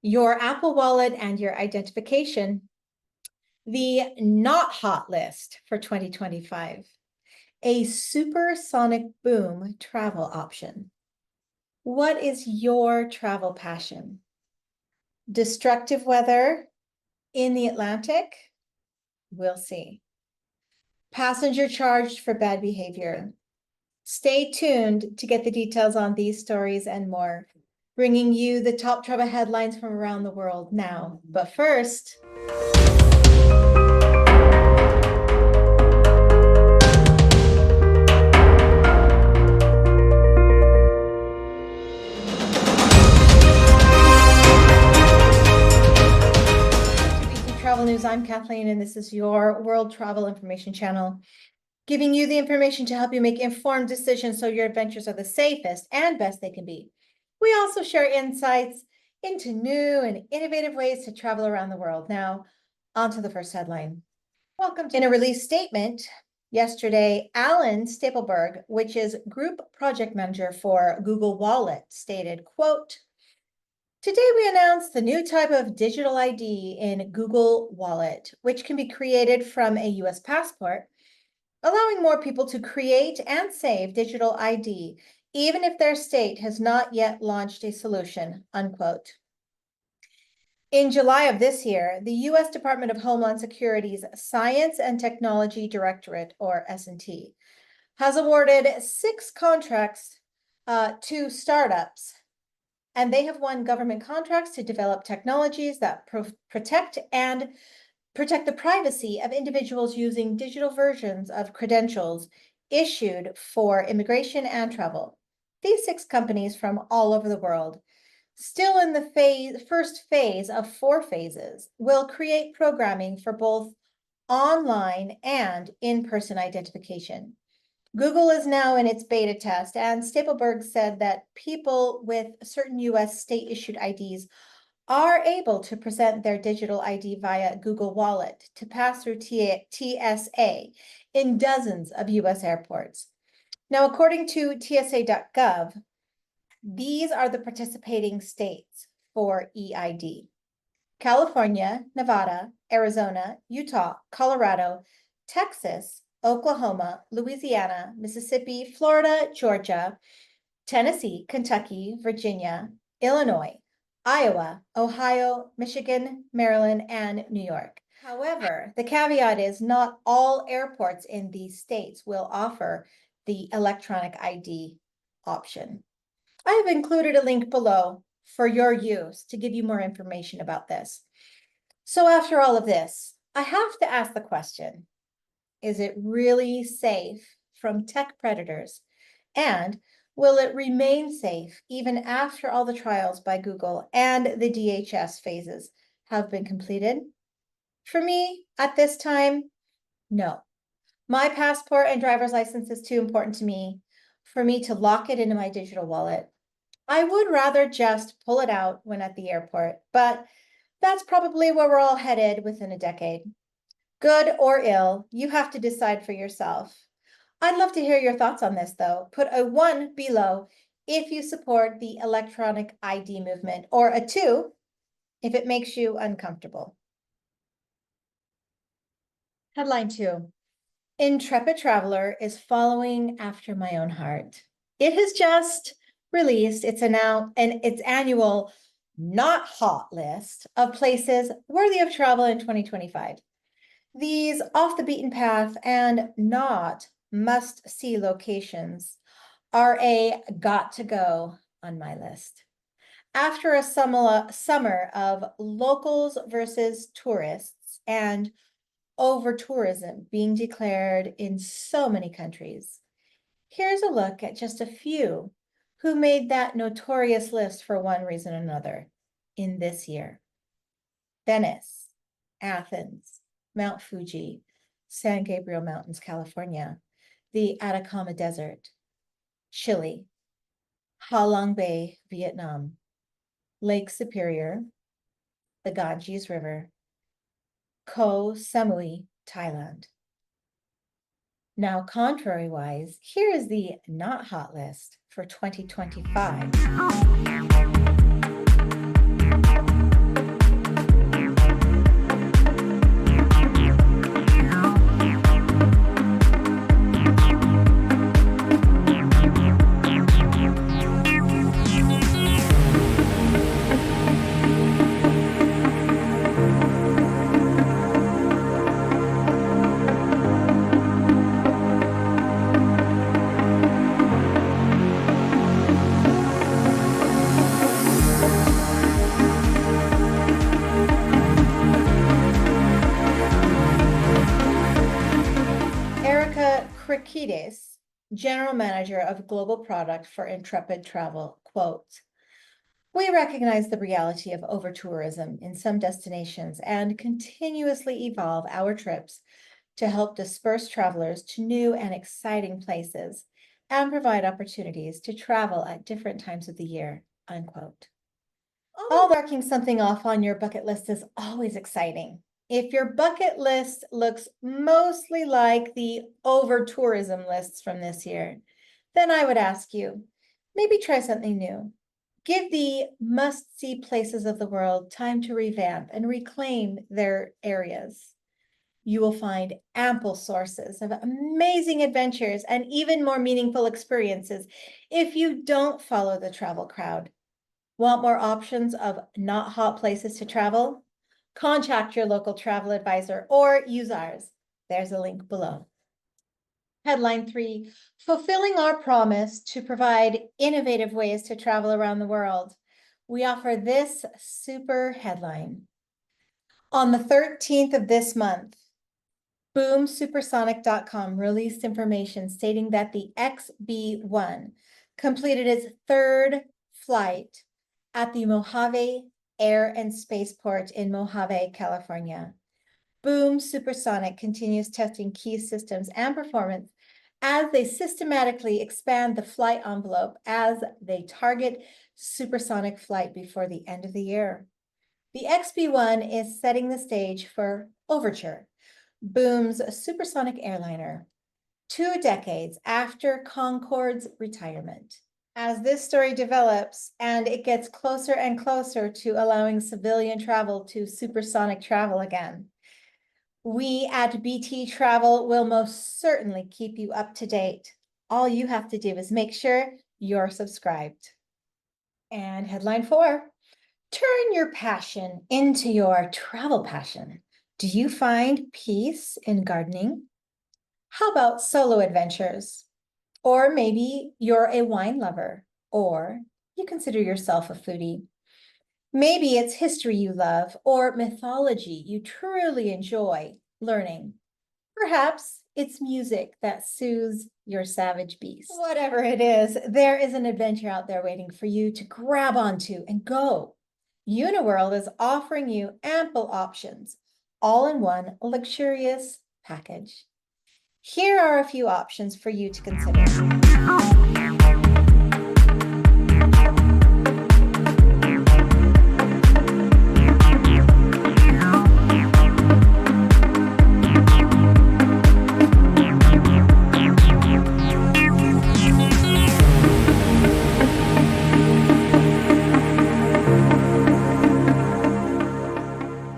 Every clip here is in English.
your Apple Wallet and your identification. The not hot list for 2025, a supersonic boom travel option. What is your travel passion? Destructive weather in the Atlantic? We'll see. Passenger charged for bad behavior. Stay tuned to get the details on these stories and more, bringing you the top travel headlines from around the world now. But first, Travel News. I'm Kathleen, and this is your World Travel Information Channel, giving you the information to help you make informed decisions so your adventures are the safest and best they can be. We also share insights into new and innovative ways to travel around the world. Now, on to the first headline. Welcome to. In a release statement yesterday, Alan Stapleberg, which is Group Project Manager for Google Wallet, stated, quote, "Today we announced the new type of digital ID in Google Wallet, which can be created from a US passport, allowing more people to create and save digital ID, even if their state has not yet launched a solution," unquote. In July of this year, the US Department of Homeland Security's Science and Technology Directorate, or S&T, has awarded 6 contracts to startups. And they have won government contracts to develop technologies that protect the privacy of individuals using digital versions of credentials issued for immigration and travel. These 6 companies from all over the world, still in the first phase of 4 phases, will create programming for both online and in-person identification. Google is now in its beta test, and Stapleberg said that people with certain US state-issued IDs are able to present their digital ID via Google Wallet to pass through TSA in dozens of US airports. Now, according to TSA.gov, these are the participating states for eID: California, Nevada, Arizona, Utah, Colorado, Texas, Oklahoma, Louisiana, Mississippi, Florida, Georgia, Tennessee, Kentucky, Virginia, Illinois, Iowa, Ohio, Michigan, Maryland, and New York. However, the caveat is not all airports in these states will offer the electronic ID option. I have included a link below for your use to give you more information about this. So after all of this, I have to ask the question, is it really safe from tech predators? And will it remain safe even after all the trials by Google and the DHS phases have been completed? For me, at this time, no. My passport and driver's license is too important to me for me to lock it into my digital wallet. I would rather just pull it out when at the airport, but that's probably where we're all headed within a decade. Good or ill, you have to decide for yourself. I'd love to hear your thoughts on this, though. Put a 1 below if you support the electronic ID movement, or a 2 if it makes you uncomfortable. Headline 2. Intrepid Traveler is following after my own heart. It has just released its annual not hot list of places worthy of travel in 2025. These off the beaten path and not must-see locations are a got to go on my list. After a summer of locals versus tourists and overtourism being declared in so many countries, here's a look at just a few who made that notorious list for one reason or another in this year: Venice, Athens, Mount Fuji, San Gabriel Mountains, California, the Atacama Desert, Chile, Ha Long Bay, Vietnam, Lake Superior, the Ganges River, Koh Samui, Thailand. Now, contrary-wise, here is the not hot list for 2025. Marquides, General Manager of Global Product for Intrepid Travel, quotes, "We recognize the reality of overtourism in some destinations and continuously evolve our trips to help disperse travelers to new and exciting places and provide opportunities to travel at different times of the year," unquote. Although marking something off on your bucket list is always exciting, if your bucket list looks mostly like the over-tourism lists from this year, then I would ask you, maybe try something new. Give the must-see places of the world time to revamp and reclaim their areas. You will find ample sources of amazing adventures and even more meaningful experiences if you don't follow the travel crowd. Want more options of not hot places to travel? Contact your local travel advisor or use ours. There's a link below. Headline 3, fulfilling our promise to provide innovative ways to travel around the world. We offer this super headline. On the 13th of this month, Supersonic.com released information stating that the XB-1 completed its third flight at the Mojave Air and Spaceport in Mojave, California. Supersonic continues testing key systems and performance as they systematically expand the flight envelope as they target supersonic flight before the end of the year. The XB-1 is setting the stage for Overture, Boom's supersonic airliner, 2 decades after Concorde's retirement. As this story develops and it gets closer and closer to allowing civilian travel to supersonic travel again, we at BTTravel will most certainly keep you up to date. All you have to do is make sure you're subscribed. And headline 4, turn your passion into your travel passion. Do you find peace in gardening? How about solo adventures? Or maybe you're a wine lover, or you consider yourself a foodie. Maybe it's history you love, or mythology you truly enjoy learning. Perhaps it's music that soothes your savage beast. Whatever it is, there is an adventure out there waiting for you to grab onto and go. Uniworld is offering you ample options, all in one luxurious package. Here are a few options for you to consider.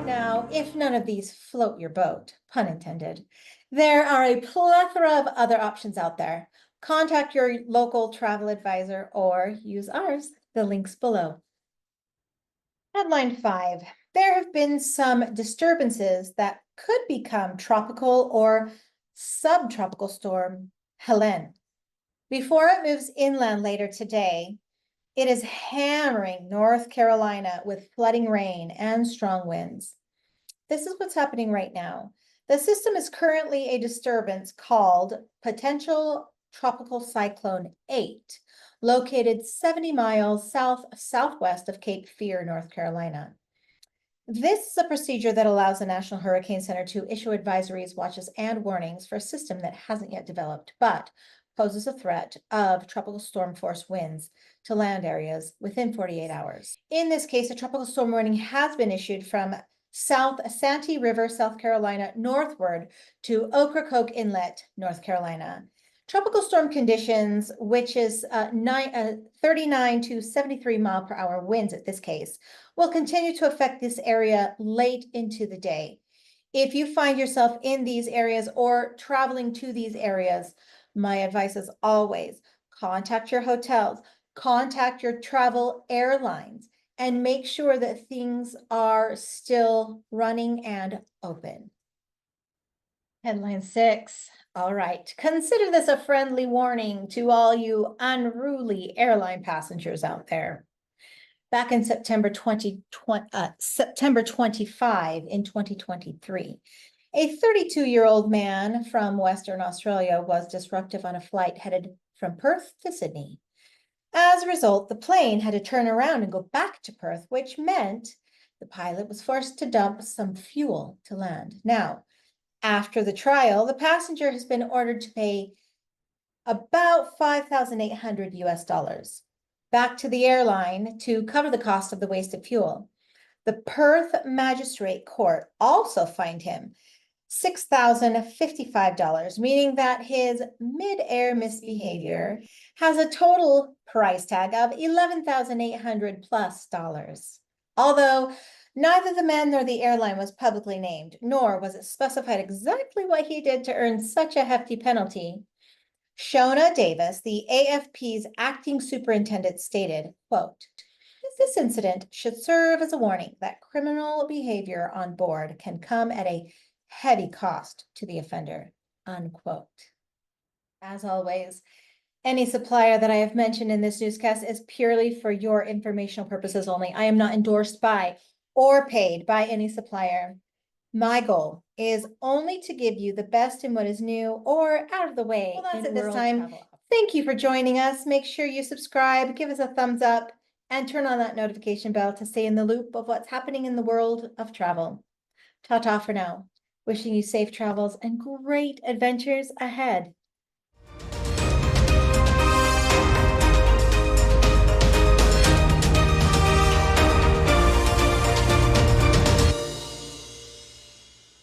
Now, if none of these float your boat, pun intended, there are a plethora of other options out there. Contact your local travel advisor or use ours, the links below. Headline 5, there have been some disturbances that could become tropical or subtropical storm Helene. Before it moves inland later today, it is hammering North Carolina with flooding rain and strong winds. This is what's happening right now. The system is currently a disturbance called Potential Tropical Cyclone 8, located 70 miles southwest of Cape Fear, North Carolina. This is a procedure that allows the National Hurricane Center to issue advisories, watches, and warnings for a system that hasn't yet developed, but poses a threat of tropical storm force winds to land areas within 48 hours. In this case, a tropical storm warning has been issued from South Santee River, South Carolina, northward to Ocracoke Inlet, North Carolina. Tropical storm conditions, which is 39 to 73 mile per hour winds at this case, will continue to affect this area late into the day. If you find yourself in these areas or traveling to these areas, my advice is always contact your hotels, contact your travel airlines, and make sure that things are still running and open. Headline 6. All right, consider this a friendly warning to all you unruly airline passengers out there. Back in September 25 in 2023, A 32-year-old man from Western Australia was disruptive on a flight headed from Perth to Sydney. As a result, the plane had to turn around and go back to Perth, which meant the pilot was forced to dump some fuel to land. Now, after the trial, the passenger has been ordered to pay about 5,800 US dollars back to the airline to cover the cost of the wasted fuel. The Perth Magistrate Court also fined him $6,055, meaning that his mid-air misbehavior has a total price tag of 11,800 plus dollars. Although neither the man nor the airline was publicly named, nor was it specified exactly what he did to earn such a hefty penalty. Shona Davis, the AFP's acting superintendent, stated, quote, "This incident should serve as a warning that criminal behavior on board can come at a heavy cost to the offender," unquote. As always, any supplier that I have mentioned in this newscast is purely for your informational purposes only. I am not endorsed by or paid by any supplier. My goal is only to give you the best in what is new or out of the way. Well, that's it this time. Thank you for joining us. Make sure you subscribe, give us a thumbs up, and turn on that notification bell to stay in the loop of what's happening in the world of travel. Ta-ta for now. Wishing you safe travels and great adventures ahead.